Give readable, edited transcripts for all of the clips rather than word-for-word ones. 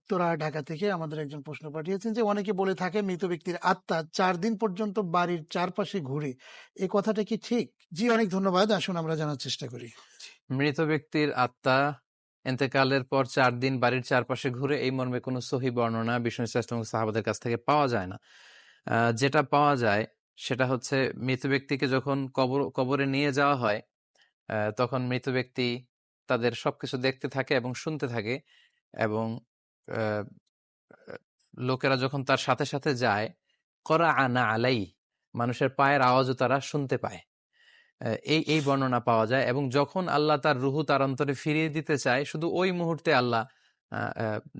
উত্তরা ঢাকা থেকে আমাদের একজন প্রশ্ন পাঠিয়েছেন যে অনেকে বলে থাকে মৃত ব্যক্তির আত্মা 4 দিন পর্যন্ত বাড়ির চারপাশে ঘুরে, এই কথাটা কি ঠিক? জি, অনেক ধন্যবাদ। আসুন আমরা জানার চেষ্টা করি। মৃত ব্যক্তির আত্মা এতেকালের পর 4 দিন বাড়ির চারপাশে ঘুরে, এই মর্মে কোনো সহি বর্ণনা বিষ্ণু ইসলাম সাহাবাদের কাছ থেকে পাওয়া যায় না। যেটা পাওয়া যায় সেটা হচ্ছে মৃত ব্যক্তিকে যখন কবরে নিয়ে যাওয়া হয়, তখন মৃত ব্যক্তি তাদের সবকিছু দেখতে থাকে এবং শুনতে থাকে, এবং আহ, লোকেরা যখন তার সাথে সাথে যায়, করা আনা আলাই, মানুষের পায়ের আওয়াজও তারা শুনতে পায়। এই এই বর্ণনা পাওয়া যায়। এবং যখন আল্লাহ তার রুহু তার অন্তরে ফিরিয়ে দিতে চায়, শুধু ওই মুহূর্তে আল্লাহ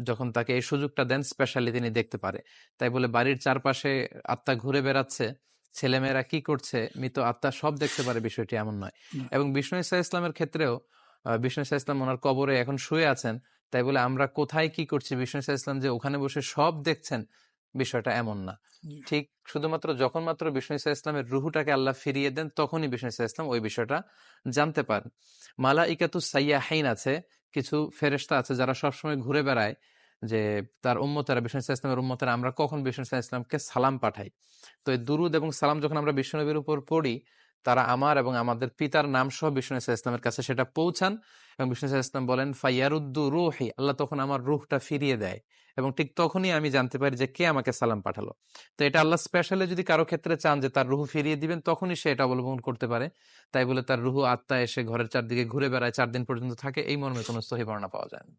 যখন তাকে এই সুযোগটা দেন, স্পেশালি তিনি দেখতে পারে। তাই বলে বাড়ির চারপাশে আত্মা ঘুরে বেড়াচ্ছে, ছেলেমেয়েরা কি করছে, মৃত আত্মা সব দেখতে পারে, বিষয়টি এমন নয়। এবং বিষ্ণু ইসা ইসলামের ক্ষেত্রেও বিষ্ণু ইসা ইসলাম ওনার কবরে এখন শুয়ে আছেন, তাই বলে আমরা কোথায় কি করছি বিষ্ণু ইসা ইসলাম যে ওখানে বসে সব দেখছেন, বিষয়টা এমন না। ঠিক শুধুমাত্র যখন মাত্র বিষ্ণু ইসা ইসলামের রুহুটাকে আল্লাহ ফিরিয়ে দেন, তখনই বিষ্ণু ইসা ইসলাম ওই বিষয়টা জানতে পারেন। মালাইকাতু সাইয়াহিন আছে, কিছু ফেরেশতা আছে যারা সবসময় ঘুরে বেড়ায়, যে তার উম্মতেরা, বিষ্ণু ইসা ইসলামের উম্মতেরা আমরা কখন বিষ্ণু ইসা ইসলামকে সালাম পাঠাই। তো এই দুরুদ এবং সালাম যখন আমরা বিষ্ণু নবীর উপর পড়ি, তারা আমার এবং আমাদের পিতার নাম সহ বিষ্ণু ইসা ইসলামের কাছে সেটা পৌঁছান, এবং বিষ্ণু ইসা ইসলাম বলেন ফাইয়ারুদ্দু রুহি, আল্লাহ তখন আমার রুহটা ফিরিয়ে দেয়, এবং ঠিক তখনই আমি জানতে পারি যে কে আমাকে সালাম পাঠালো। তো এটা আল্লাহ স্পেশালি যদি কারো ক্ষেত্রে চান যে তার রুহু ফিরিয়ে দিবেন, তখনই সে এটা অবলম্বন করতে পারে। তাই বলে তার রুহু আত্মা এসে ঘরের চারদিকে ঘুরে বেড়ায়, 4 দিন পর্যন্ত থাকে, এই মর্মে কোনো সহি বর্ণনা পাওয়া যায় না।